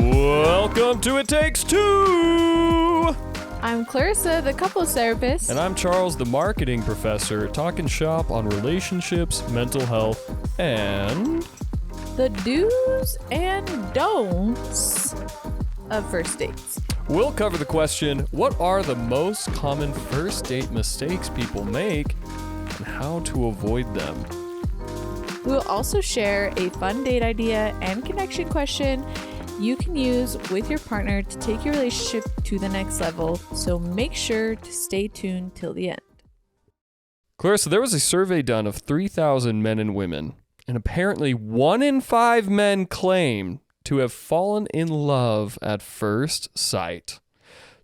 Welcome to It Takes Two! I'm Clarissa, the couples therapist. And I'm Charles, the marketing professor, talking shop on relationships, mental health, and the do's and don'ts of first dates. We'll cover the question, what are the most common first date mistakes people make and how to avoid them? We'll also share a fun date idea and connection question you can use with your partner to take your relationship to the next level, so make sure to stay tuned till the end. Clarissa, there was a survey done of 3,000 men and women, and apparently 1 in 5 men claim to have fallen in love at first sight.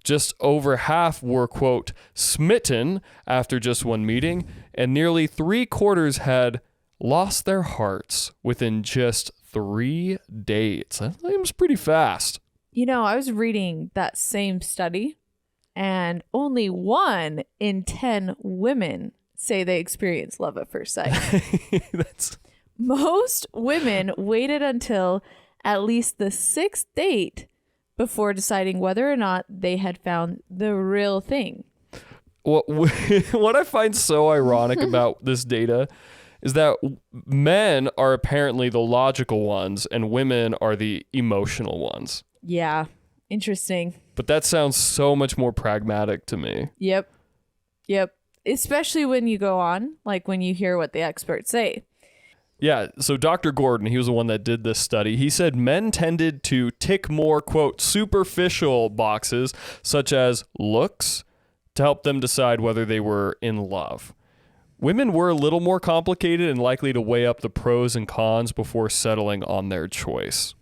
Just over half were, quote, smitten after just one meeting, and nearly 3/4 had lost their hearts within just 3 dates. That seems pretty fast. You know, I was reading that same study, and only 1 in 10 women say they experience love at first sight. Most women waited until at least the 6th date before deciding whether or not they had found the real thing. What I find so ironic about this data is that men are apparently the logical ones and women are the emotional ones. Yeah, interesting. But that sounds so much more pragmatic to me. Yep. Especially when you go on, like when you hear what the experts say. Yeah, so Dr. Gordon, he was the one that did this study. He said men tended to tick more, quote, superficial boxes, such as looks, to help them decide whether they were in love. Women were a little more complicated and likely to weigh up the pros and cons before settling on their choice.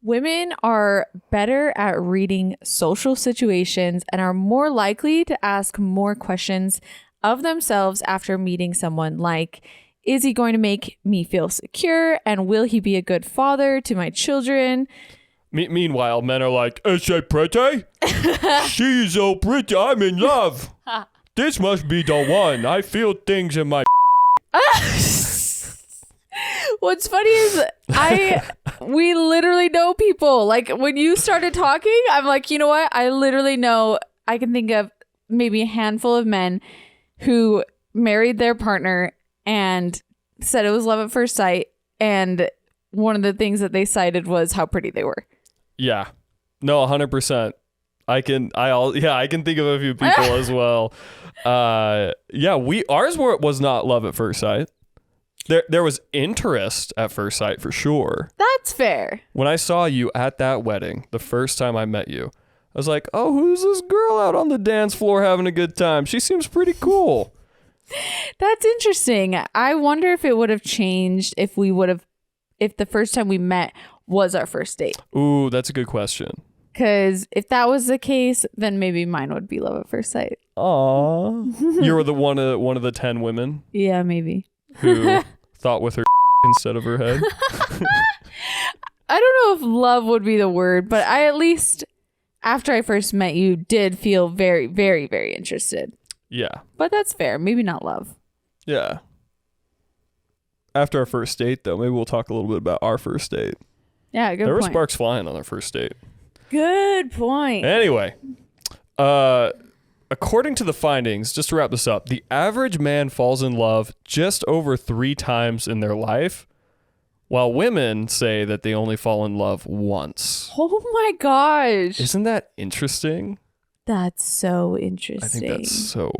Women are better at reading social situations and are more likely to ask more questions of themselves after meeting someone, like, is he going to make me feel secure, and will he be a good father to my children? Meanwhile, men are like, is she pretty? She's so pretty, I'm in love. This must be the one. I feel things in my... What's funny is we literally know people. Like, when you started talking, I'm like, you know what? I literally know, I can think of maybe a handful of men who married their partner and said it was love at first sight. And one of the things that they cited was how pretty they were. Yeah. No, 100%. I can think of a few people as well. Ours was not love at first sight. There was interest at first sight for sure. That's fair. When I saw you at that wedding, the first time I met you, I was like, oh, who's this girl out on the dance floor having a good time? She seems pretty cool. That's interesting. I wonder if it would have changed if the first time we met was our first date. Ooh, that's a good question. Because if that was the case, then maybe mine would be love at first sight. Aww. You were the one of the 10 women? Yeah, maybe. Who thought with her instead of her head? I don't know if love would be the word, but I at least, after I first met you, did feel very, very, very interested. Yeah. But that's fair. Maybe not love. Yeah. After our first date, though, maybe we'll talk a little bit about our first date. Yeah, good point. There were sparks flying on our first date. Good point. Anyway, according to the findings, just to wrap this up, the average man falls in love just over 3 times in their life, while women say that they only fall in love once. Oh my gosh. Isn't that interesting? That's so interesting. I think that's so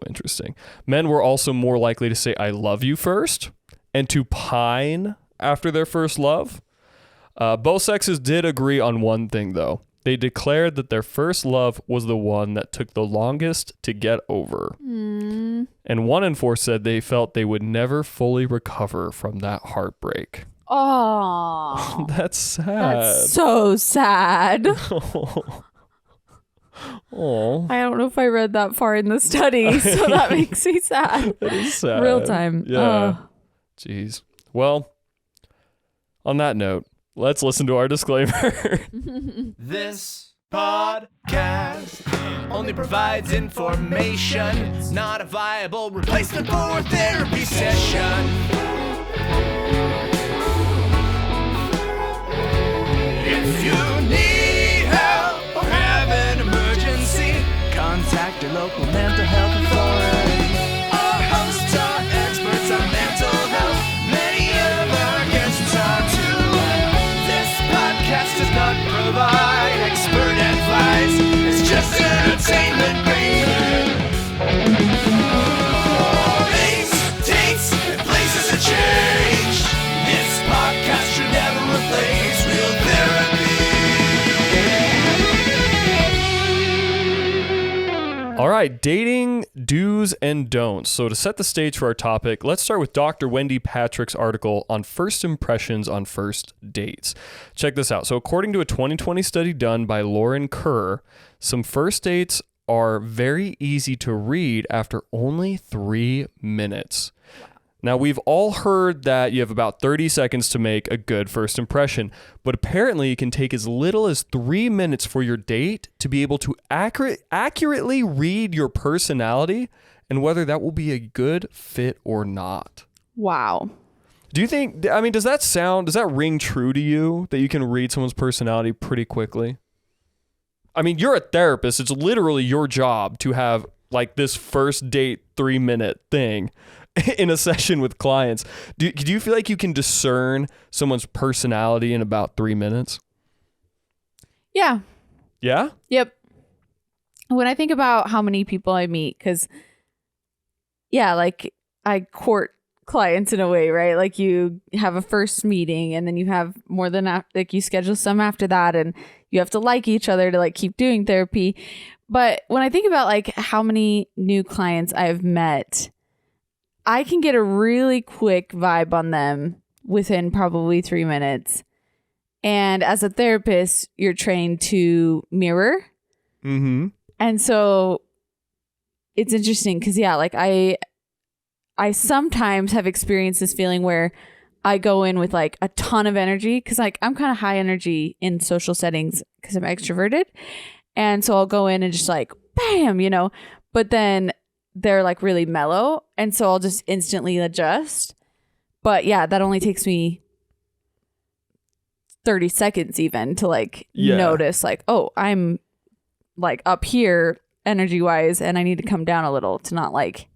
interesting. Men were also more likely to say, I love you first, and to pine after their first love. Both sexes did agree on one thing, though. They declared that their first love was the one that took the longest to get over. And 1 in 4 said they felt they would never fully recover from that heartbreak. Oh, that's sad. That's so sad. Oh. I don't know if I read that far in the study, so that makes me sad. That is sad. Real time. Yeah. Jeez. Well, on that note, let's listen to our disclaimer. This podcast only provides information. It's not a viable replacement for a therapy session. If you need help or have an emergency, contact your local mental health authority. Our hosts are experts on mental health. Many of our guests are too. This podcast does not provide expert advice. It's just entertainment, baby. Things, dates, and places have changed. This podcast should never replace real therapy. All right, dating do's and don'ts. So to set the stage for our topic, let's start with Dr. Wendy Patrick's article on first impressions on first dates. Check this out. So according to a 2020 study done by Lauren Kerr, some first dates are very easy to read after only 3 minutes. Now, we've all heard that you have about 30 seconds to make a good first impression, but apparently it can take as little as 3 minutes for your date to be able to accurately read your personality and whether that will be a good fit or not. Wow. Do you think, I mean, does that ring true to you that you can read someone's personality pretty quickly? I mean, you're a therapist. It's literally your job to have like this first date 3-minute thing in a session with clients. Do you feel like you can discern someone's personality in about 3 minutes? Yeah. Yeah? Yep. When I think about how many people I meet, because, yeah, like I court clients in a way, right? Like you have a first meeting and then you have more than like you schedule some after that and you have to like each other to like keep doing therapy. But when I think about like how many new clients I've met, I can get a really quick vibe on them within probably 3 minutes. And as a therapist, you're trained to mirror. Mm-hmm. And so it's interesting because, yeah, like I sometimes have experienced this feeling where I go in with like a ton of energy because like I'm kind of high energy in social settings because I'm extroverted. And so I'll go in and just like, bam, you know, but then they're like really mellow. And so I'll just instantly adjust. But yeah, that only takes me 30 seconds even to like notice like, oh, I'm like up here energy wise and I need to come down a little to not like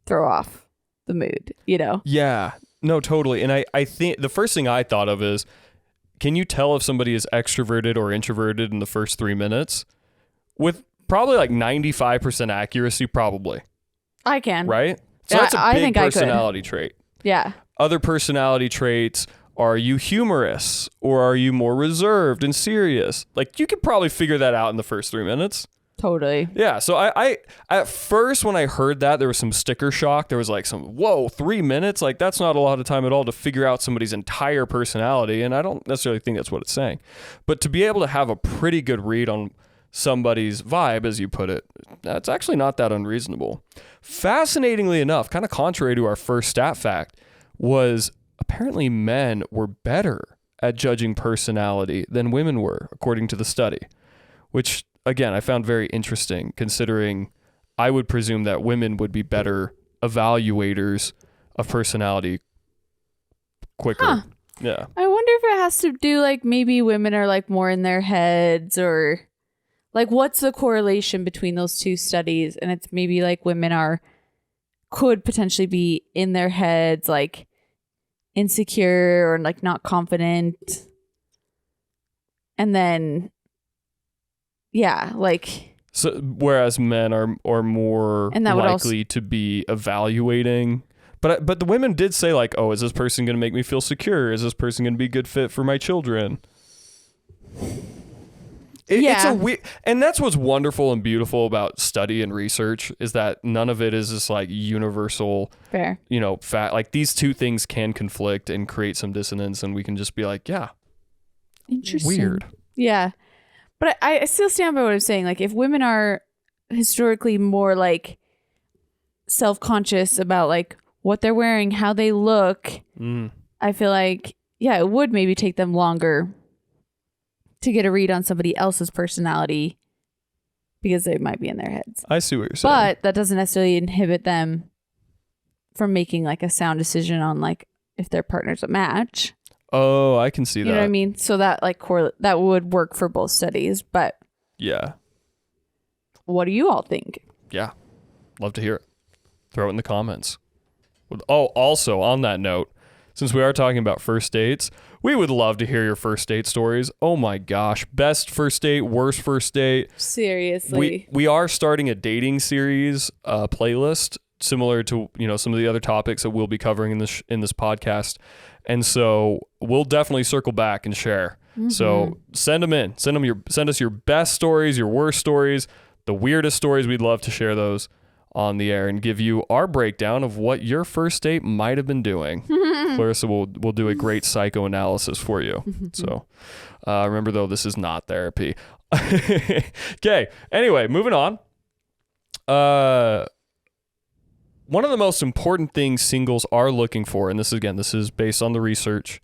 throw off the mood, you know? Yeah, no, totally. And I think the first thing I thought of is, can you tell if somebody is extroverted or introverted in the first 3 minutes? With probably like 95% accuracy, probably. I can. Right? So Yeah, that's a I big think I could. personality trait. Yeah. Other personality traits, are you humorous or are you more reserved and serious? Like you could probably figure that out in the first 3 minutes. Totally. Yeah. So I at first when I heard that, there was some sticker shock. There was like some, whoa, 3 minutes? Like that's not a lot of time at all to figure out somebody's entire personality. And I don't necessarily think that's what it's saying. But to be able to have a pretty good read on somebody's vibe, as you put it, that's actually not that unreasonable. Fascinatingly enough, kind of contrary to our first stat fact, was apparently men were better at judging personality than women were, according to the study, which again, I found very interesting considering I would presume that women would be better evaluators of personality quicker. Huh. Yeah. I wonder if it has to do like maybe women are like more in their heads or like what's the correlation between those two studies? And it's maybe like women could potentially be in their heads, like insecure or like not confident. And then yeah, like so whereas men are more And that would likely to be evaluating. But the women did say like, oh, is this person going to make me feel secure? Is this person going to be a good fit for my children? It's a weird, and that's what's wonderful and beautiful about study and research is that none of it is just like universal. Fair. You know, like these two things can conflict and create some dissonance, and we can just be like, yeah, Interesting. weird. Yeah. But I still stand by what I'm saying. Like if women are historically more like self-conscious about like what they're wearing, how they look, I feel like, yeah, it would maybe take them longer to get a read on somebody else's personality because they might be in their heads. I see what you're saying. But that doesn't necessarily inhibit them from making like a sound decision on like if their partner's a match. Oh, I can see that. You know what I mean? So that like that would work for both studies. But Yeah. what do you all think? Yeah. Love to hear it. Throw it in the comments. Oh, also on that note, since we are talking about first dates, we would love to hear your first date stories. Oh my gosh. Best first date, worst first date. Seriously. We are starting a dating series playlist similar to, some of the other topics that we'll be covering in this podcast. And so we'll definitely circle back and share. Mm-hmm. So send them in. Send us your best stories, your worst stories, the weirdest stories. We'd love to share those on the air and give you our breakdown of what your first date might have been doing. Clarissa will do a great psychoanalysis for you. So remember, though, this is not therapy. Okay. Anyway, moving on. One of the most important things singles are looking for, and this is based on the research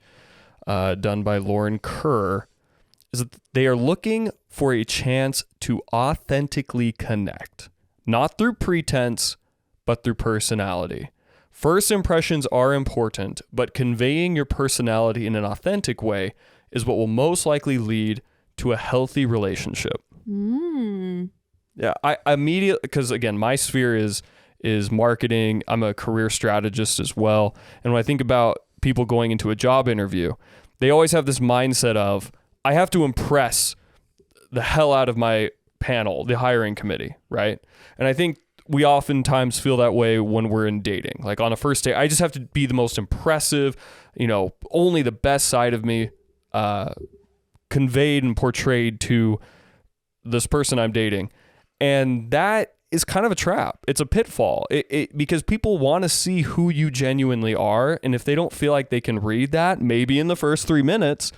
done by Lauren Kerr, is that they are looking for a chance to authentically connect. Not through pretense, but through personality. First impressions are important, but conveying your personality in an authentic way is what will most likely lead to a healthy relationship. Yeah, I immediately, because again, my sphere is marketing. I'm a career strategist as well. And when I think about people going into a job interview, they always have this mindset of, I have to impress the hell out of my panel, the hiring committee, right? And I think we oftentimes feel that way when we're in dating. Like on a first date, I just have to be the most impressive, only the best side of me conveyed and portrayed to this person I'm dating. And that is kind of a trap. It's a pitfall. Because people want to see who you genuinely are. And if they don't feel like they can read that, maybe in the first 3 minutes,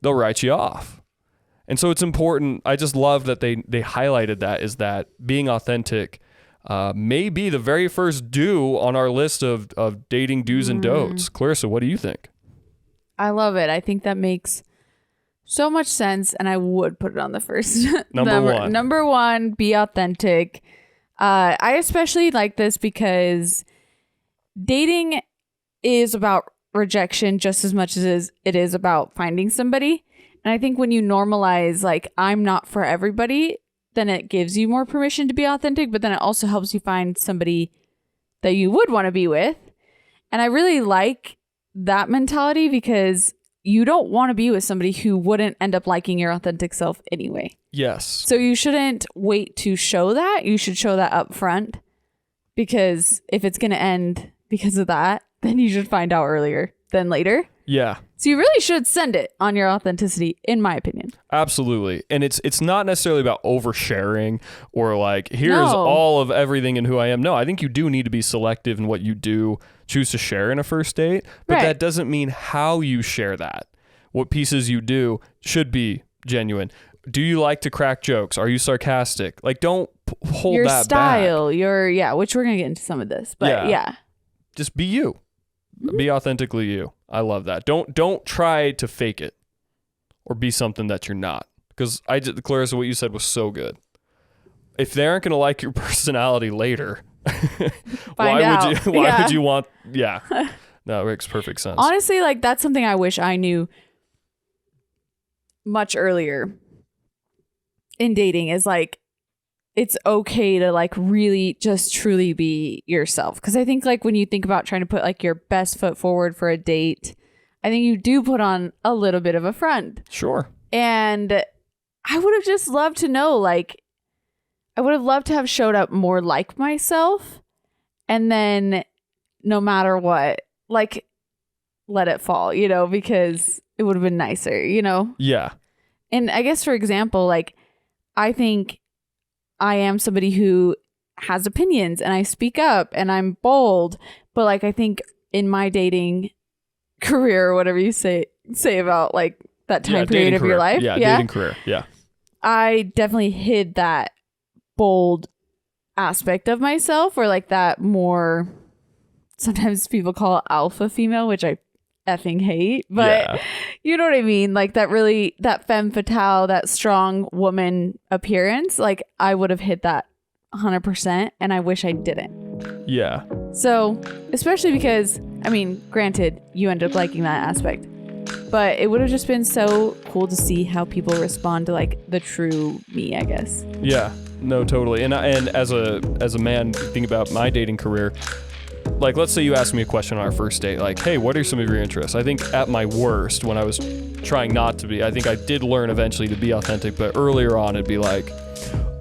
they'll write you off. And so it's important. I just love that they highlighted that, is that being authentic may be the very first do on our list of dating do's and don'ts. Clarissa, what do you think? I love it. I think that makes so much sense, and I would put it on the first. Number one, be authentic. I especially like this because dating is about rejection just as much as it is about finding somebody. And I think when you normalize, like, I'm not for everybody, then it gives you more permission to be authentic, but then it also helps you find somebody that you would want to be with. And I really like that mentality because you don't want to be with somebody who wouldn't end up liking your authentic self anyway. Yes. So you shouldn't wait to show that. You should show that up front, because if it's going to end because of that, then you should find out earlier than later. Yeah. So you really should send it on your authenticity, in my opinion. Absolutely. And it's not necessarily about oversharing or like, here's all of everything and who I am. No, I think you do need to be selective in what you do choose to share in a first date. But that doesn't mean how you share that. What pieces you do should be genuine. Do you like to crack jokes? Are you sarcastic? Like, don't hold your that style, back. which we're going to get into some of this. But yeah. Just be you. Be authentically you. I love that. Don't try to fake it or be something that you're not. Because Clarissa, what you said was so good. If they aren't going to like your personality later, why would you want? Yeah, no, it makes perfect sense. Honestly, like, that's something I wish I knew much earlier in dating, is like, it's okay to like really just truly be yourself. Because I think like when you think about trying to put like your best foot forward for a date, I think you do put on a little bit of a front. Sure. And I would have just loved to know, like, I would have loved to have showed up more like myself, and then no matter what, like, let it fall, because it would have been nicer, Yeah. And I guess, for example, like, I think I am somebody who has opinions and I speak up and I'm bold, but like, I think in my dating career, or whatever you say about like that time period of your life. Yeah, dating career. Yeah. I definitely hid that bold aspect of myself, or like that more, sometimes people call it alpha female, which I effing hate, but you know what I mean? Like that femme fatale, that strong woman appearance, like I would have hit that 100%, and I wish I didn't. Yeah. So, especially because, I mean, granted, you end up liking that aspect, But it would have just been so cool to see how people respond to like the true me, I guess. Yeah, no, totally. And as a man, think about my dating career. Like, let's say you asked me a question on our first date, like, hey, what are some of your interests? I think at my worst, when I was trying not to be, I think I did learn eventually to be authentic, but earlier on it'd be like,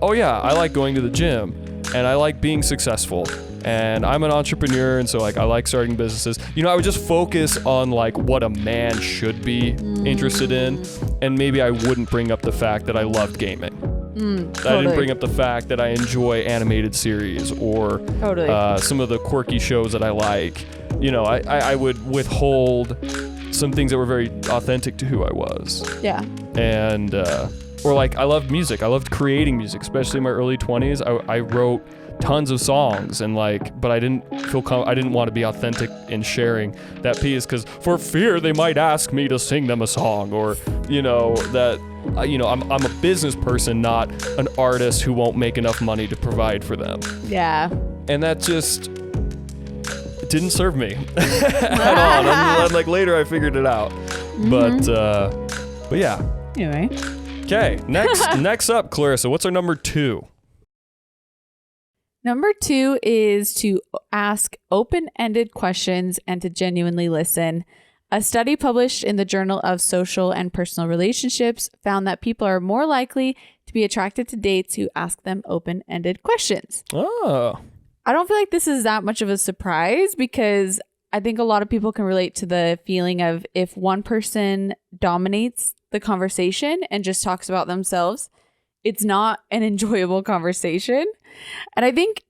oh yeah, I like going to the gym and I like being successful and I'm an entrepreneur, and so like I like starting businesses. You know, I would just focus on like what a man should be interested in, and maybe I wouldn't bring up the fact that I loved gaming. Totally. I didn't bring up the fact that I enjoy animated series or some of the quirky shows that I like. You know, I would withhold some things that were very authentic to who I was. Yeah. And or like I loved music. I loved creating music, especially in my early 20s. I wrote tons of songs, and like, but I didn't I didn't want to be authentic in sharing that piece because for fear they might ask me to sing them a song, or you know that you know I'm a business person, not an artist who won't make enough money to provide for them. Yeah. And that just didn't serve me at all. And like later I figured it out, but yeah. Anyway. Okay, next up, Clarissa, what's our number 2? Number 2 is to ask open-ended questions and to genuinely listen. A study published in the Journal of Social and Personal Relationships found that people are more likely to be attracted to dates who ask them open-ended questions. Oh. I don't feel like this is that much of a surprise because I think a lot of people can relate to the feeling of if one person dominates the conversation and just talks about themselves, it's not an enjoyable conversation. And I think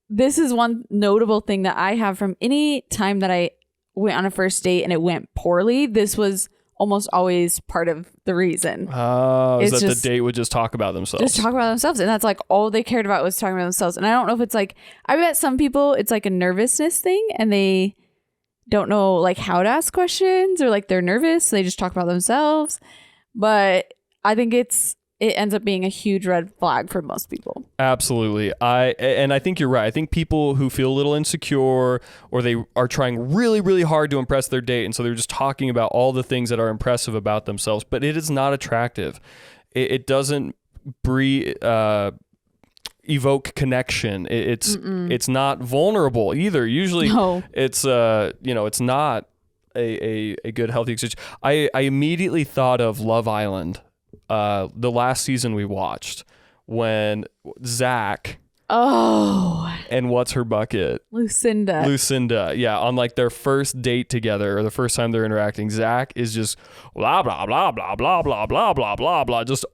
this is one notable thing that I have from any time that I went on a first date and it went poorly. This was almost always part of the reason. Oh, is It's that just- the date would just talk about themselves? Just talk about themselves. And that's like all they cared about was talking about themselves. And I don't know if it's like, I bet some people it's like a nervousness thing and they don't know like how to ask questions, or like they're nervous. So they just talk about themselves. But I think it ends up being a huge red flag for most people. Absolutely. I think you're right. I think people who feel a little insecure, or they are trying really, really hard to impress their date, and so they're just talking about all the things that are impressive about themselves, but it is not attractive. It doesn't evoke connection. It's not vulnerable either. Usually it's it's not a good healthy exchange. I immediately thought of Love Island, the last season we watched, when Zach and what's her bucket? Lucinda, yeah, on like their first date together, or the first time they're interacting, Zach is just blah blah blah blah blah blah blah blah blah blah, just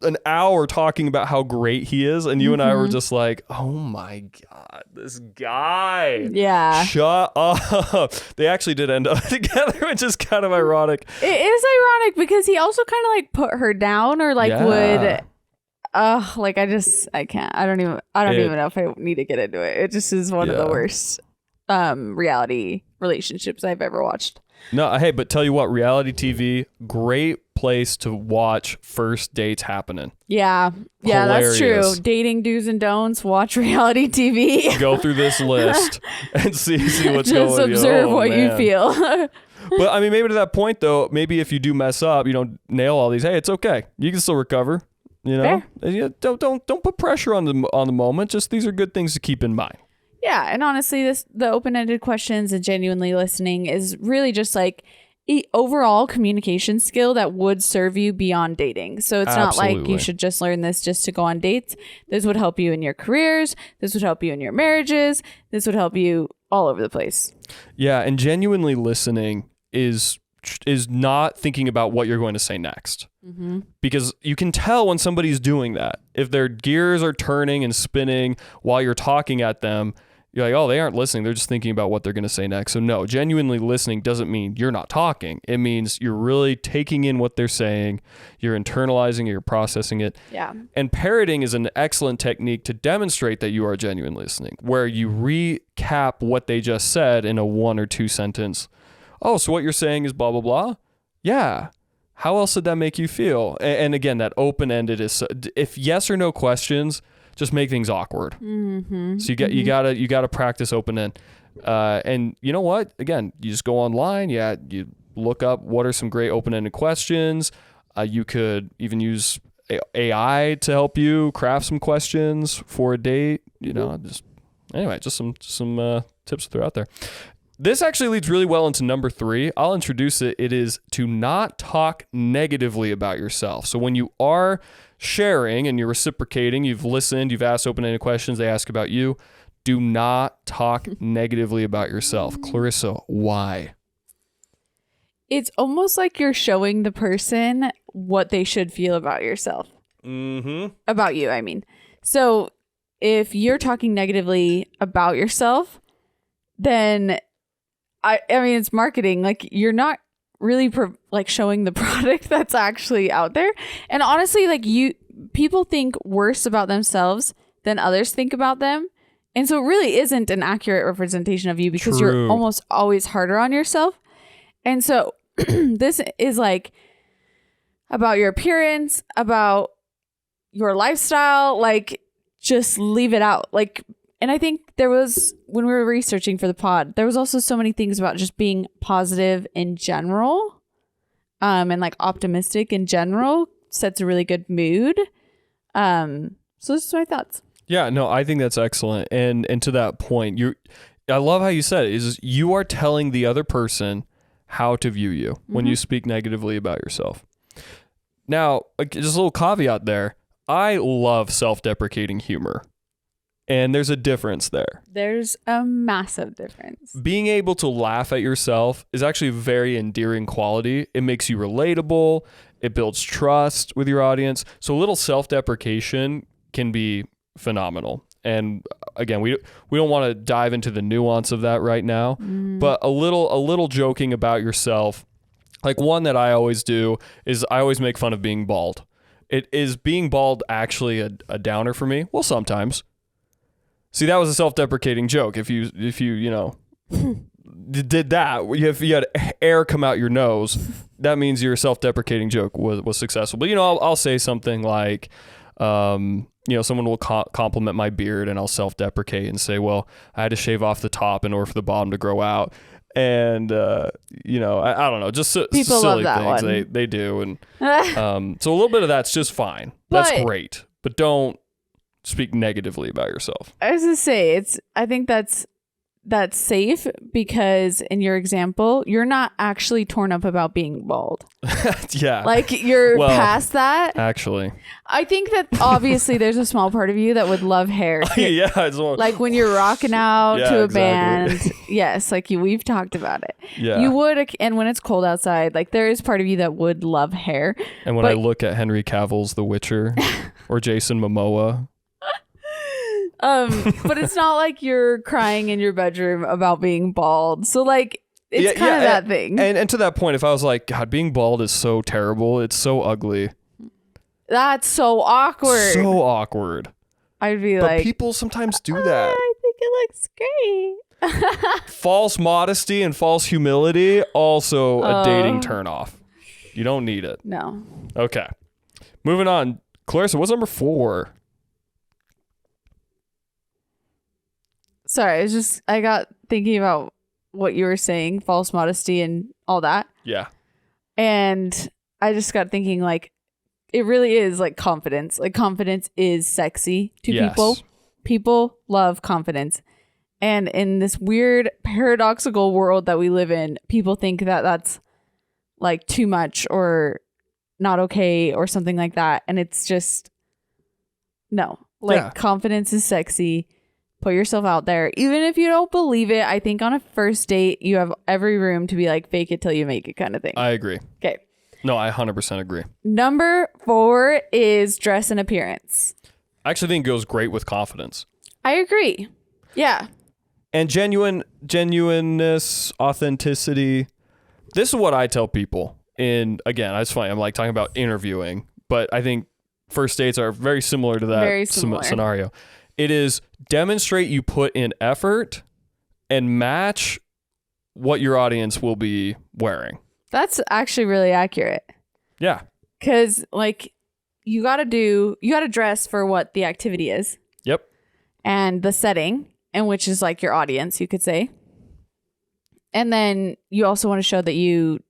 an hour talking about how great he is, and you and I were just like, oh my god, this guy. Yeah. Shut up. They actually did end up together, which is kind of ironic. It is ironic because he also kind of like put her down, or like would like I can't. I don't even know if I need to get into it. It just is one of the worst reality relationships I've ever watched. No, hey, but tell you what, reality TV, great place to watch first dates happening. Yeah, Hilarious. That's true. Dating do's and don'ts. Watch reality TV. Go through this list and see what's going on. Just observe what you feel. But I mean, maybe to that point though, maybe if you do mess up, you don't nail all these. Hey, it's okay. You can still recover. You know, don't put pressure on the moment. Just these are good things to keep in mind. Yeah, and honestly, the open-ended questions and genuinely listening is really just like overall communication skill that would serve you beyond dating. So it's not like you should just learn this just to go on dates. This would help you in your careers. This would help you in your marriages. This would help you all over the place. Yeah, and genuinely listening is not thinking about what you're going to say next. Mm-hmm. Because you can tell when somebody's doing that. If their gears are turning and spinning while you're talking at them, you're like, oh, they aren't listening. They're just thinking about what they're going to say next. So no, genuinely listening doesn't mean you're not talking. It means you're really taking in what they're saying. You're internalizing it, you're processing it. Yeah. And parroting is an excellent technique to demonstrate that you are genuinely listening, where you recap what they just said in a 1 or 2 sentence. Oh, so what you're saying is blah, blah, blah? Yeah. How else did that make you feel? And again, that open-ended is, if yes or no questions, just make things awkward. Mm-hmm. So you gotta practice open end. And you know what? Again, you just go online. Yeah, you look up what are some great open-ended questions. You could even use AI to help you craft some questions for a date. Just some tips to throw out there. This actually leads really well into number 3. I'll introduce it. It is to not talk negatively about yourself. So when you are sharing and you're reciprocating, you've listened, you've asked open-ended questions, they ask about you, do not talk negatively about yourself. Clarissa, why? It's almost like you're showing the person what they should feel about yourself. Mm-hmm. About you, I mean. So if you're talking negatively about yourself, then I mean, it's marketing. Like, you're not really showing the product that's actually out there. And honestly, like, people think worse about themselves than others think about them. And so it really isn't an accurate representation of you because you're almost always harder on yourself. And so this is like about your appearance, about your lifestyle, like, just leave it out. Like, and I think there was, when we were researching for the pod, there was also so many things about just being positive in general, and like optimistic in general sets a really good mood. So this is my thoughts. Yeah, no, I think that's excellent. And to that point, I love how you said it, is you are telling the other person how to view you when you speak negatively about yourself. Now, just a little caveat there. I love self-deprecating humor. And there's a difference there. There's a massive difference. Being able to laugh at yourself is actually a very endearing quality. It makes you relatable. It builds trust with your audience. So a little self-deprecation can be phenomenal. And again, we don't want to dive into the nuance of that right now, but a little joking about yourself. Like, one that I always do is I always make fun of being bald. Is being bald actually a downer for me? Well, sometimes. See, that was a self-deprecating joke. If you did that, if you had air come out your nose, that means your self-deprecating joke was successful. But I'll say something like, someone will compliment my beard, and I'll self-deprecate and say, well, I had to shave off the top in order for the bottom to grow out. And I don't know, just people silly love that things one. they do, and so a little bit of that's just fine. That's great, but don't speak negatively about yourself. I was gonna say, I think that's safe because in your example, you're not actually torn up about being bald. Yeah, like, you're past that. Actually, I think that obviously there's a small part of you that would love hair. Yeah, like when you're rocking out to a exactly. band. Yes, like we've talked about it. Yeah, you would, and when it's cold outside, like, there is part of you that would love hair. And when I look at Henry Cavill's The Witcher or Jason Momoa. But it's not like you're crying in your bedroom about being bald. So, like, it's kind of that thing. And to that point, if I was like, God, being bald is so terrible. It's so ugly. That's so awkward. So awkward. I'd be but like, people sometimes do that. I think it looks great. False modesty and false humility, also a dating turnoff. You don't need it. No. Okay. Moving on. Clarissa, what's number 4? Sorry, I got thinking about what you were saying, false modesty and all that. Yeah. And I just got thinking, like, it really is like confidence. Like, confidence is sexy to people. People love confidence. And in this weird paradoxical world that we live in, people think that that's like too much or not okay or something like that. And it's just, no. Like, confidence is sexy. Put yourself out there. Even if you don't believe it, I think on a first date, you have every room to be like, fake it till you make it kind of thing. I agree. Okay. No, I 100% agree. Number 4 is dress and appearance. I actually think it goes great with confidence. I agree. Yeah. And genuineness, authenticity. This is what I tell people. And again, it's funny. I'm like talking about interviewing, but I think first dates are very similar to that Very similar. scenario. It is demonstrate you put in effort and match what your audience will be wearing. That's actually really accurate. Yeah. Because, like, you got to dress for what the activity is. Yep. And the setting, and which is like your audience, you could say. And then you also want to show that you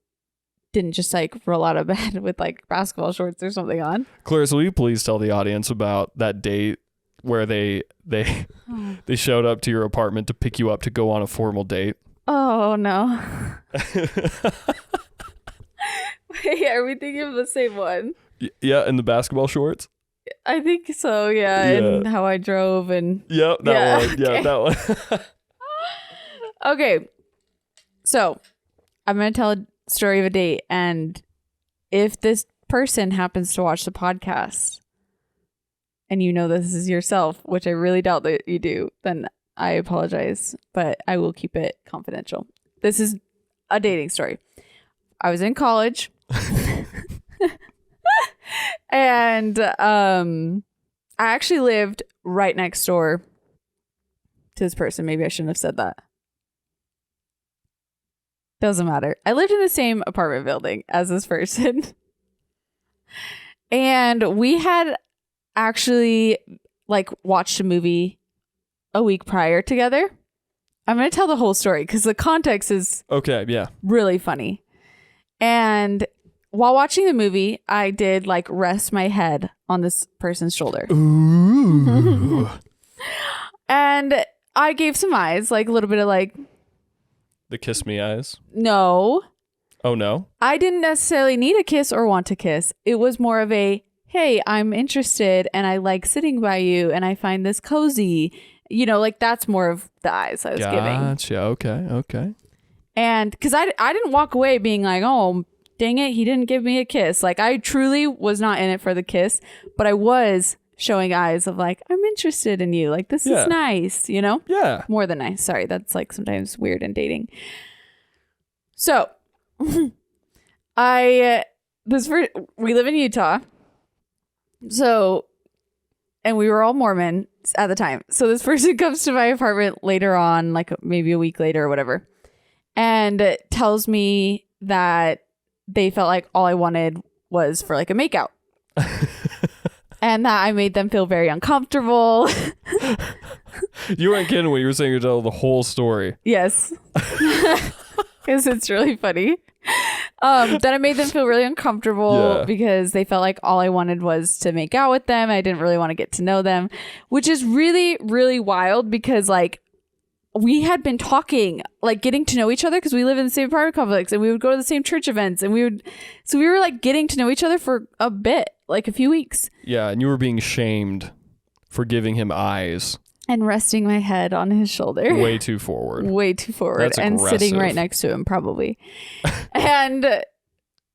didn't just like roll out of bed with like basketball shorts or something on. Clarissa, will you please tell the audience about that date where they showed up to your apartment to pick you up to go on a formal date? Oh no. Wait, are we thinking of the same one? Yeah, in the basketball shorts. I think so, yeah. And how I drove and Yep, that one. okay. Yeah, that one. Okay. So I'm gonna tell a story of a date, and if this person happens to watch the podcast and you know this is yourself, which I really doubt that you do, then I apologize, but I will keep it confidential. This is a dating story. I was in college and I actually lived right next door to this person. Maybe I shouldn't have said that. Doesn't matter. I lived in the same apartment building as this person. And we had actually like watched a movie a week prior together. I'm going to tell the whole story because the context is Okay, yeah. really funny. And while watching the movie, I did like rest my head on this person's shoulder. Ooh. And I gave some eyes, like a little bit of like, The kiss me eyes. no. Oh, no? I didn't necessarily need a kiss or want to kiss. It was more of a, hey, I'm interested and I like sitting by you and I find this cozy. You know, like that's more of the eyes I was giving. Gotcha. Okay. And because I didn't walk away being like, oh, dang it, he didn't give me a kiss. Like I truly was not in it for the kiss, but I was showing eyes of like, I'm interested in you. Like this is nice, you know? Yeah. More than nice. Sorry, that's like sometimes weird in dating. So we live in Utah. So, and we were all Mormon at the time. So this person comes to my apartment later on, like maybe a week later or whatever, and tells me that they felt like all I wanted was for like a makeout. And that I made them feel very uncomfortable. You weren't kidding when you were saying you tell the whole story. Yes. Because it's really funny. That I made them feel really uncomfortable because they felt like all I wanted was to make out with them. I didn't really want to get to know them, which is really, really wild because like we had been talking, like getting to know each other because we live in the same apartment complex and we would go to the same church events and we were like getting to know each other for a bit, like a few weeks. Yeah, and you were being shamed for giving him eyes. And resting my head on his shoulder. Way too forward. Way too forward. That's and aggressive. sitting right next to him, probably. And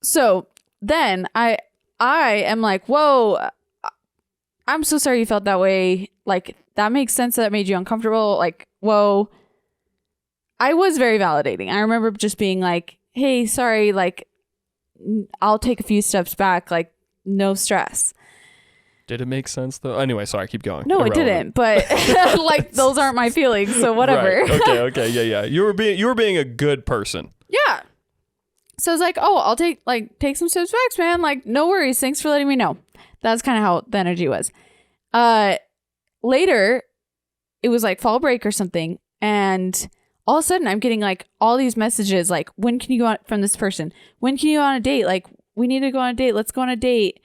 so then I am like, whoa, I'm so sorry you felt that way. Like, that makes sense that made you uncomfortable. Like, whoa. I was very validating. I remember just being like, hey, sorry, like, I'll take a few steps back. Like, no stress. Did it make sense though? Anyway, sorry, keep going. No, Irrelevant. it didn't. But like, those aren't my feelings. So whatever. Right. Okay, yeah. You were being a good person. Yeah. So I was like, oh, I'll take some steps back, man. Like, no worries. Thanks for letting me know. That's kind of how the energy was. Later, it was like fall break or something. And all of a sudden I'm getting like all these messages like, when can you go out from this person? When can you go on a date? Like, we need to go on a date. Let's go on a date.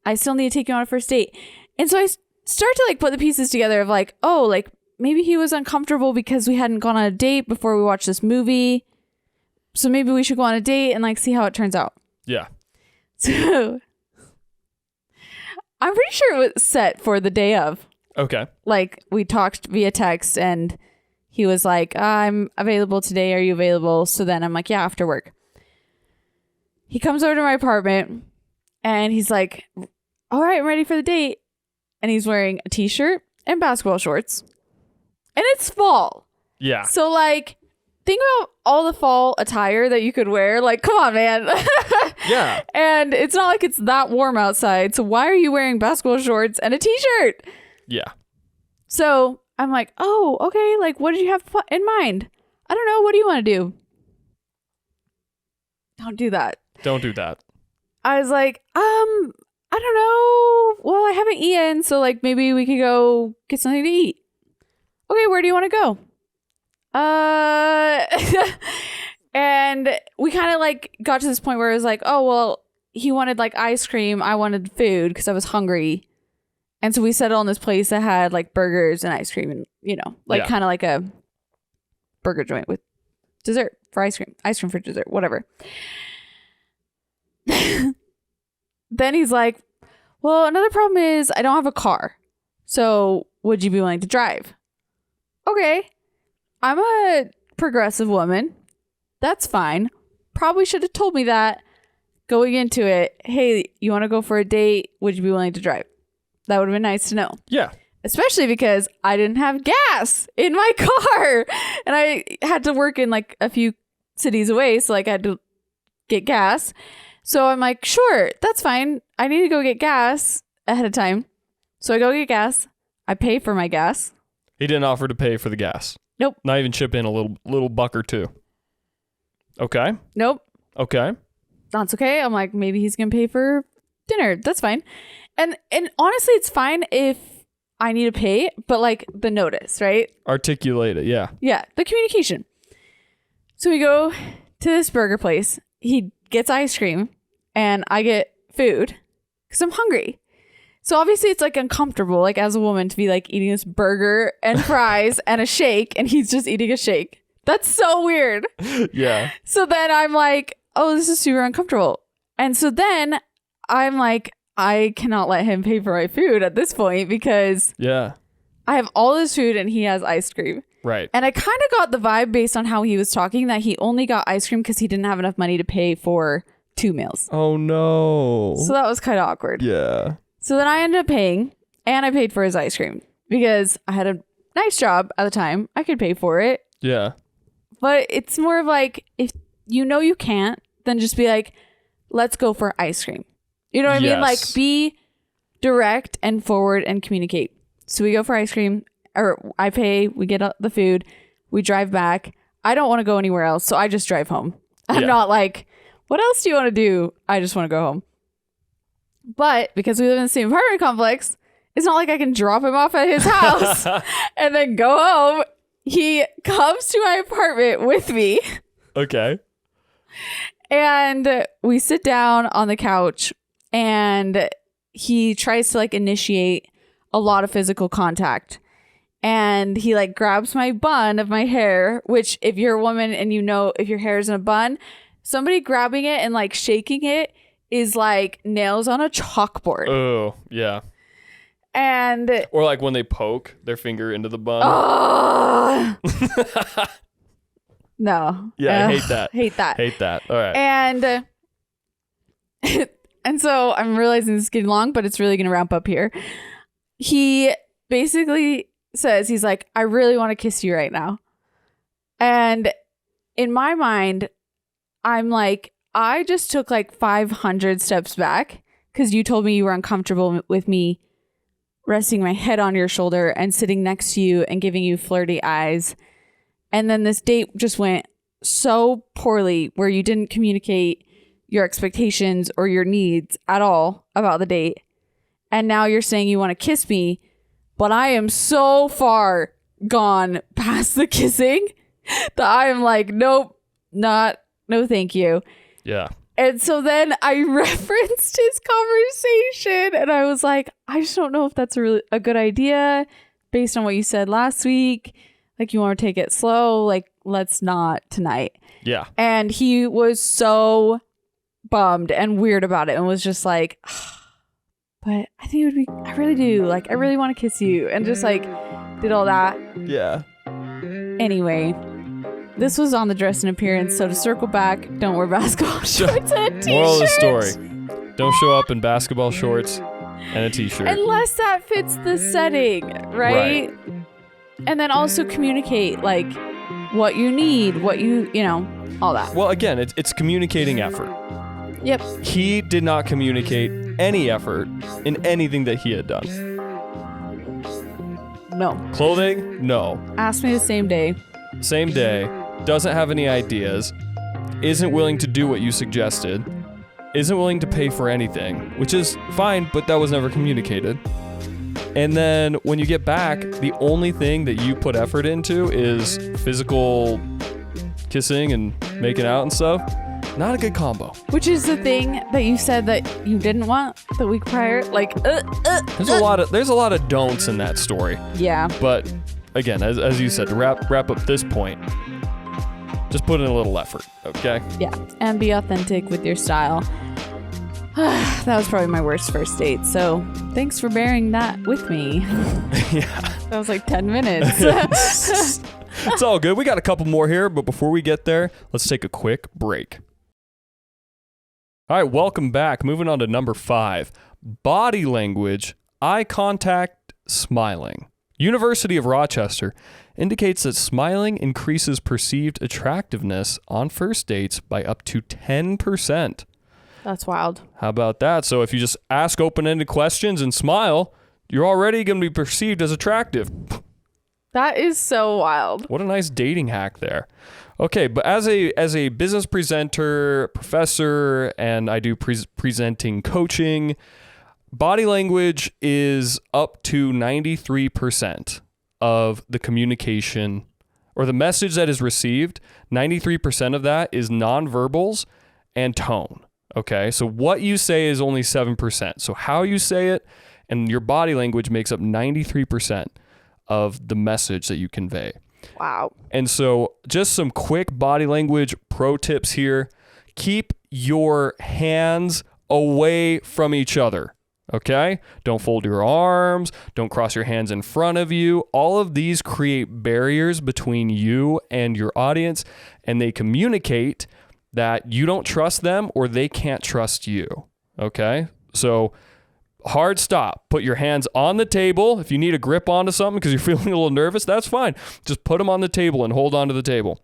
I still need to take you on a first date. And so I start to like put the pieces together of like, oh, like maybe he was uncomfortable because we hadn't gone on a date before we watched this movie. So maybe we should go on a date and like see how it turns out. Yeah. So I'm pretty sure it was set for the day of. Okay. Like we talked via text and he was like, I'm available today. Are you available? So then I'm like, yeah, after work. He comes over to my apartment and he's like, all right, I'm ready for the date. And he's wearing a t-shirt and basketball shorts. And it's fall. Yeah. So like, think about all the fall attire that you could wear. Like, come on, man. Yeah. And it's not like it's that warm outside. So why are you wearing basketball shorts and a t-shirt? Yeah. So I'm like, oh, okay. Like, what did you have in mind? I don't know. What do you want to do? Don't do that. Don't do that. I was like, I don't know. Well, I haven't eaten, so like maybe we could go get something to eat. Okay, where do you want to go? And we kind of like got to this point where it was like, oh, well, he wanted like ice cream. I wanted food because I was hungry. And so we settled on this place that had like burgers and ice cream and, you know, like kind of like a burger joint with dessert for ice cream for dessert, whatever. Then he's like, well, another problem is I don't have a car. So would you be willing to drive? Okay. I'm a progressive woman. That's fine. Probably should have told me that going into it. Hey, you want to go for a date? Would you be willing to drive? That would have been nice to know. Yeah. Especially because I didn't have gas in my car. And I had to work in like a few cities away. So like I had to get gas. So I'm like, sure, that's fine. I need to go get gas ahead of time. So I go get gas. I pay for my gas. He didn't offer to pay for the gas. Nope. Not even chip in a little buck or two. Okay. Nope. Okay. That's okay. I'm like, maybe he's going to pay for dinner. That's fine. And honestly, it's fine if I need to pay, but like the notice, right? Articulate it. Yeah. Yeah. The communication. So we go to this burger place. He gets ice cream and I get food because I'm hungry. So obviously it's like uncomfortable, like as a woman, to be like eating this burger and fries and a shake, and he's just eating a shake. That's so weird. Yeah. So then I'm like, oh, this is super uncomfortable. And so then I'm like, I cannot let him pay for my food at this point because I have all this food and he has ice cream. Right. And I kind of got the vibe based on how he was talking that he only got ice cream because he didn't have enough money to pay for 2 meals. Oh, no. So that was kind of awkward. Yeah. So then I ended up paying, and I paid for his ice cream because I had a nice job at the time. I could pay for it. Yeah. But it's more of like, if you know you can't, then just be like, let's go for ice cream. You know what I mean? Like, be direct and forward and communicate. So we go for ice cream, or I pay, we get the food, we drive back. I don't want to go anywhere else, so I just drive home. I'm not like, what else do you want to do? I just want to go home. But because we live in the same apartment complex, it's not like I can drop him off at his house and then go home. He comes to my apartment with me. Okay. And we sit down on the couch and he tries to like initiate a lot of physical contact. And he like grabs my bun of my hair, which if you're a woman and you know if your hair is in a bun, somebody grabbing it and like shaking it is like nails on a chalkboard. Oh, yeah. And or like when they poke their finger into the bun. No. Yeah, I hate that. Hate that. Hate that. All right. And and so I'm realizing this is getting long, but it's really going to wrap up here. He basically says, he's like, I really want to kiss you right now. And in my mind, I'm like, I just took like 500 steps back because you told me you were uncomfortable with me resting my head on your shoulder and sitting next to you and giving you flirty eyes. And then this date just went so poorly where you didn't communicate your expectations or your needs at all about the date. And now you're saying you want to kiss me, but I am so far gone past the kissing that I am like, nope, no thank you. Yeah. And so then I referenced his conversation and I was like, I just don't know if that's a good idea based on what you said last week. Like, you want to take it slow? Like, let's not tonight. Yeah. And he was so bummed and weird about it and was just like, but I think it would be, I really do. Like, I really want to kiss you. And just like did all that. Yeah. Anyway, this was on the dress and appearance. So to circle back, don't wear basketball shorts and a t-shirt. Moral of the story. Don't show up in basketball shorts and a t-shirt. Unless that fits the setting, right? And then also communicate like what you need, what you know, all that. Well, again, it's communicating effort. Yep. He did not communicate any effort in anything that he had done. No. Clothing? No. Asked me the same day. Same day. Doesn't have any ideas. Isn't willing to do what you suggested. Isn't willing to pay for anything, which is fine, but that was never communicated. And then when you get back, the only thing that you put effort into is physical kissing and making out and stuff. Not a good combo. Which is the thing that you said that you didn't want the week prior. Like, There's a lot of don'ts in that story. yeah. But again, as you said, to wrap up this point, just put in a little effort, okay? Yeah. And be authentic with your style. That was probably my worst first date. So thanks for bearing that with me. Yeah. That was like 10 minutes. It's all good. We got a couple more here, but before we get there, let's take a quick break. All right, welcome back. Moving on to number 5. Body language, eye contact, smiling. University of Rochester indicates that smiling increases perceived attractiveness on first dates by up to 10%. That's wild. How about that? So if you just ask open-ended questions and smile, you're already going to be perceived as attractive. That is so wild. What a nice dating hack there. Okay, but as a business presenter, professor, and I do presenting coaching, body language is up to 93% of the communication or the message that is received. 93% of that is nonverbals and tone. Okay, so what you say is only 7%. So how you say it and your body language makes up 93% of the message that you convey. Wow. And so just some quick body language pro tips here. Keep your hands away from each other, okay? Don't fold your arms. Don't cross your hands in front of you. All of these create barriers between you and your audience, and they communicate that you don't trust them or they can't trust you, okay? So hard stop. Put your hands on the table. If you need a grip onto something because you're feeling a little nervous, that's fine. Just put them on the table and hold on to the table.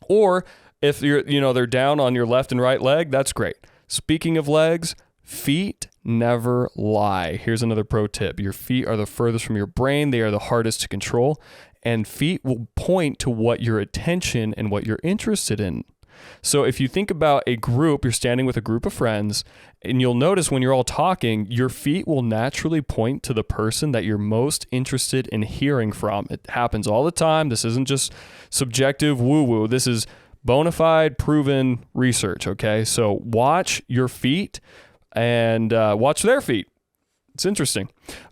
Or if they're down on your left and right leg, that's great. Speaking of legs, feet never lie. Here's another pro tip. Your feet are the furthest from your brain. They are the hardest to control. And feet will point to what your attention and what you're interested in. So if you think about a group, you're standing with a group of friends, and you'll notice when you're all talking, your feet will naturally point to the person that you're most interested in hearing from. It happens all the time. This isn't just subjective woo-woo. This is bona fide, proven research, okay? So watch your feet and watch their feet. It's interesting.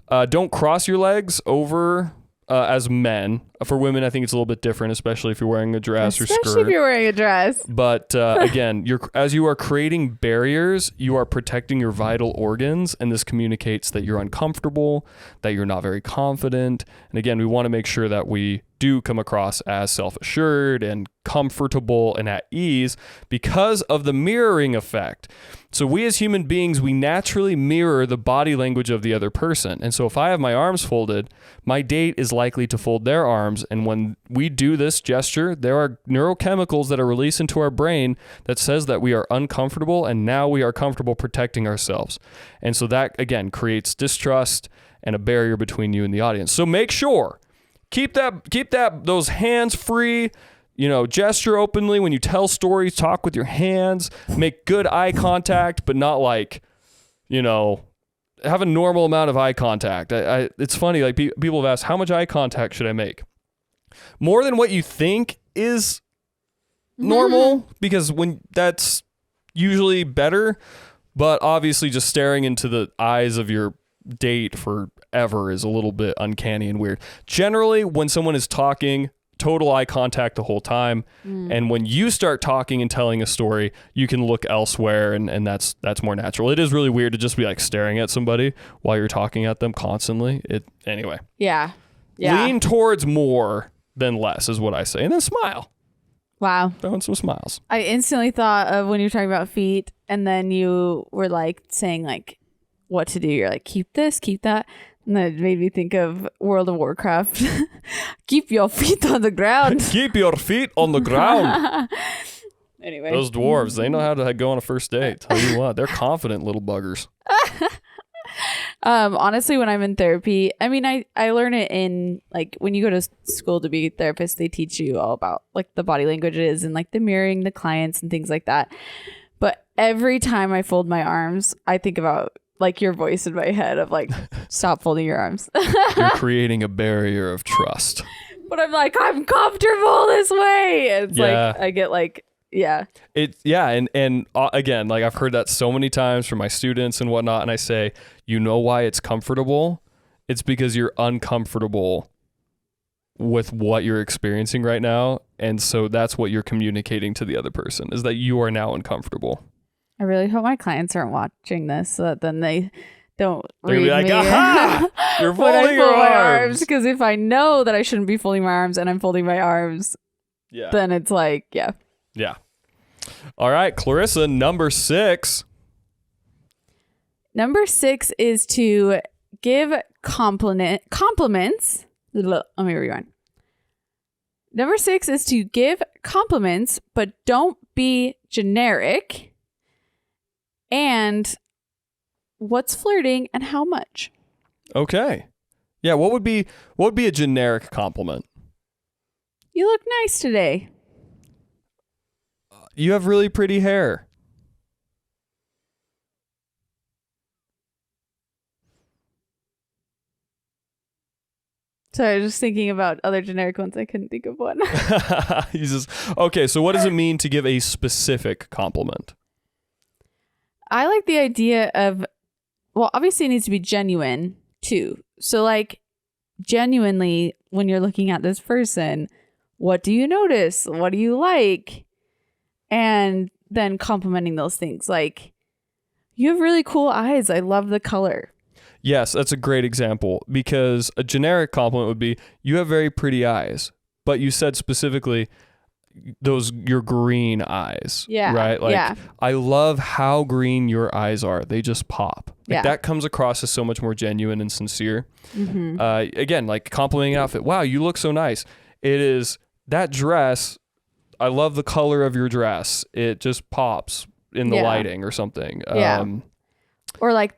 Don't cross your legs over as men. For women, I think it's a little bit different, especially if you're wearing a dress or skirt. Especially if you're wearing a dress. But again, as you are creating barriers, you are protecting your vital organs, and this communicates that you're uncomfortable, that you're not very confident. And again, we want to make sure that we do come across as self-assured and comfortable and at ease because of the mirroring effect. So we as human beings, we naturally mirror the body language of the other person. And so if I have my arms folded, my date is likely to fold their arms. And when we do this gesture, there are neurochemicals that are released into our brain that says that we are uncomfortable and now we are comfortable protecting ourselves. And so that, again, creates distrust and a barrier between you and the audience. So make sure, keep those hands free. Gesture openly when you tell stories, talk with your hands, make good eye contact, but not have a normal amount of eye contact. It's funny, like people have asked, how much eye contact should I make? More than what you think is normal, because when that's usually better, but obviously just staring into the eyes of your date forever is a little bit uncanny and weird. Generally, when someone is talking, total eye contact the whole time. And when you start talking and telling a story, you can look elsewhere, and that's more natural. It is really weird to just be like staring at somebody while you're talking at them constantly. Anyway. Yeah. Lean towards more than less is what I say. And then smile. Wow. Throwing some smiles. I instantly thought of when you were talking about feet, and then you were like saying like what to do. You're like, keep this, keep that. And that made me think of World of Warcraft. Keep your feet on the ground. Keep your feet on the ground. Anyway. Those dwarves, they know how to go on a first date. Tell you what, they're confident little buggers. Honestly, when I'm in therapy, I mean, I learn it in like when you go to school to be a therapist, they teach you all about like the body languages and like the mirroring the clients and things like that. But every time I fold my arms, I think about like your voice in my head of like, stop folding your arms. You're creating a barrier of trust. But I'm like, I'm comfortable this way. And it's like, I get like Yeah. And again, like I've heard that so many times from my students and whatnot, and I say, you know why it's comfortable? It's because you're uncomfortable with what you're experiencing right now, and so that's what you're communicating to the other person, is that you are now uncomfortable. I really hope my clients aren't watching this so that then they don't They're read gonna be like, me aha! You're when I folding your fold my arms. because if I know that I shouldn't be folding my arms and I'm folding my arms, then it's like, yeah. All right, Clarissa, number 6. Number 6 is to give compliments. Let me rewind. Number 6 is to give compliments, but don't be generic. And what's flirting and how much? Okay. Yeah, what would be a generic compliment? You look nice today. You have really pretty hair. Sorry, I was just thinking about other generic ones. I couldn't think of one. Okay, so what does it mean to give a specific compliment? I like the idea of, well, obviously it needs to be genuine too. So like genuinely, when you're looking at this person, what do you notice? What do you like? And then complimenting those things like, you have really cool eyes. I love the color. Yes, that's a great example, because a generic compliment would be, you have very pretty eyes, but you said specifically your green eyes. Yeah. Right? Like, yeah. I love how green your eyes are. They just pop. Like, Yeah. that comes across as so much more genuine and sincere. Mm-hmm. Again, like complimenting an outfit. Wow, you look so nice. It is that dress. I love the color of your dress. It just pops in the lighting or something. Yeah. Or like,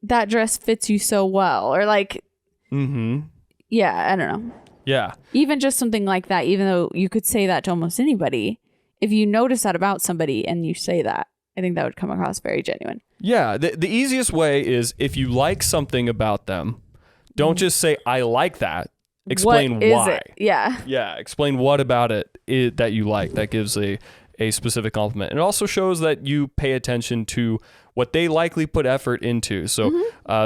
that dress fits you so well. Or like, yeah, I don't know. Yeah. Even just something like that, even though you could say that to almost anybody, if you notice that about somebody and you say that, I think that would come across very genuine. Yeah. The easiest way is, if you like something about them, don't just say, I like that. Explain what is why. It? Yeah. Yeah. Explain what about it that you like. That gives a specific compliment. And it also shows that you pay attention to what they likely put effort into. So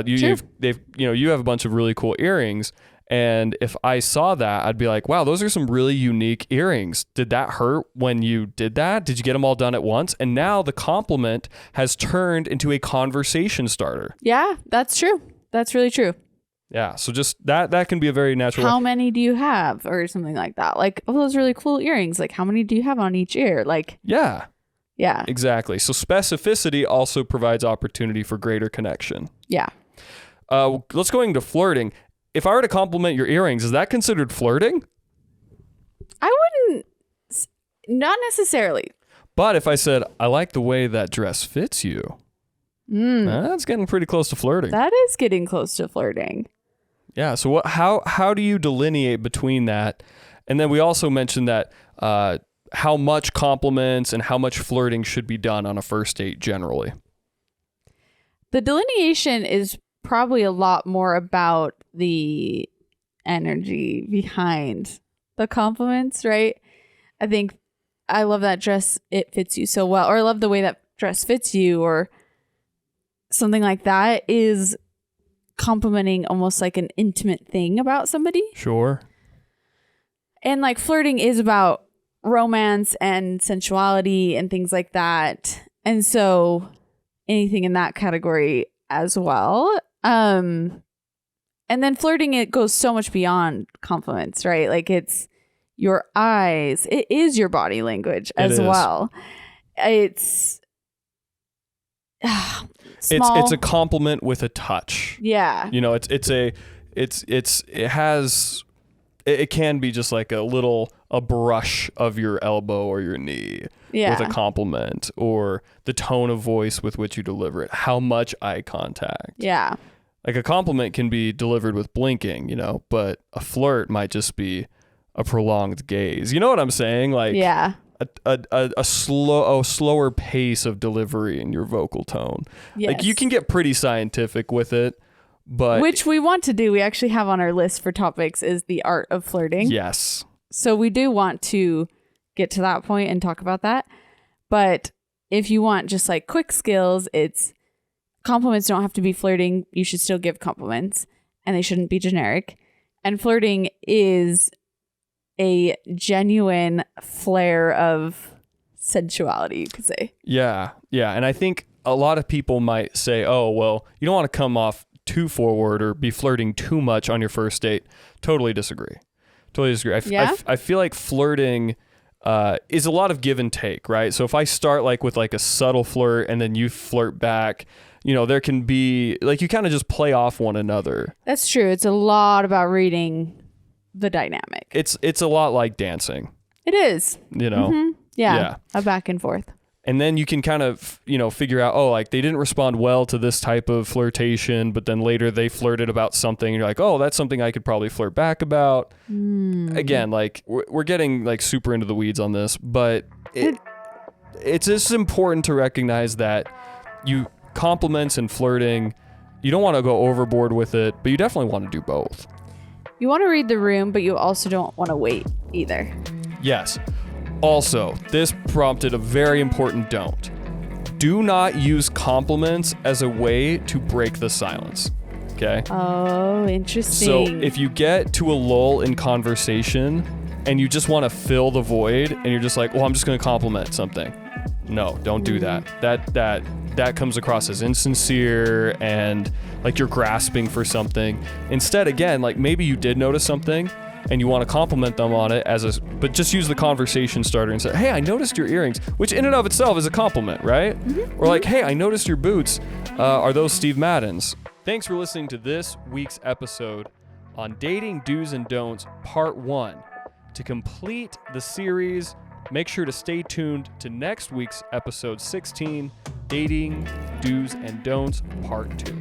you have a bunch of really cool earrings. And if I saw that, I'd be like, wow, those are some really unique earrings. Did that hurt when you did that? Did you get them all done at once? And now the compliment has turned into a conversation starter. Yeah, that's true. That's really true. Yeah. So just that can be a very natural. How many do you have? Or something like that. Like, oh, those really cool earrings. Like, how many do you have on each ear? Like, yeah. Yeah. Exactly. So specificity also provides opportunity for greater connection. Yeah. Let's go into flirting. If I were to compliment your earrings, is that considered flirting? I wouldn't. Not necessarily. But if I said, I like the way that dress fits you, that's getting pretty close to flirting. That is getting close to flirting. Yeah. So how do you delineate between that? And then we also mentioned that how much compliments and how much flirting should be done on a first date generally. The delineation is probably a lot more about the energy behind the compliments, right? I think, I love that dress. It fits you so well. Or I love the way that dress fits you, or something like that, is complimenting almost like an intimate thing about somebody. Sure. And like flirting is about romance and sensuality and things like that. And so anything in that category as well. And then flirting, it goes so much beyond compliments, right? Like, it's your eyes. It is your body language as well. It's small. It's a compliment with a touch. Yeah. You know, it can be just like a brush of your elbow or your knee with a compliment, or the tone of voice with which you deliver it, how much eye contact. Yeah. Like, a compliment can be delivered with blinking, but a flirt might just be a prolonged gaze. You know what I'm saying? Like, yeah. A slower pace of delivery in your vocal tone. Yes. Like, you can get pretty scientific with it, but which we want to do. We actually have on our list for topics is the art of flirting. Yes. So we do want to get to that point and talk about that. But if you want just like quick skills, it's compliments don't have to be flirting. You should still give compliments and they shouldn't be generic. And flirting is a genuine flare of sensuality, you could say. Yeah. Yeah. And I think a lot of people might say, oh, well, you don't want to come off too forward or be flirting too much on your first date. Totally disagree. I feel like flirting is a lot of give and take, right? So if I start like with like a subtle flirt and then you flirt back, you know, there can be like, you kind of just play off one another. That's true. It's a lot about reading the dynamic. It's a lot like dancing. It is. You know? Mm-hmm. Yeah. A back and forth. And then you can kind of, you know, figure out, oh, like they didn't respond well to this type of flirtation, but then later they flirted about something. And you're like, oh, that's something I could probably flirt back about. Again, like we're getting like super into the weeds on this, but it's just important to recognize that compliments and flirting, you don't want to go overboard with it, but you definitely want to do both. You want to read the room, but you also don't want to wait either. Yes. Also, this prompted a very important don't. Do not use compliments as a way to break the silence. Okay? Oh, interesting. So if you get to a lull in conversation and you just want to fill the void and you're just like, well, I'm just going to compliment something. No, don't do that. That comes across as insincere and like you're grasping for something. Instead, again, like maybe you did notice something and you want to compliment them on it but just use the conversation starter and say, hey, I noticed your earrings, which in and of itself is a compliment, right? Mm-hmm. Or like, hey, I noticed your boots. Are those Steve Madden's? Thanks for listening to this week's episode on Dating Do's and Don'ts Part 1. To complete the series, make sure to stay tuned to next week's episode 16, Dating Do's and Don'ts Part 2.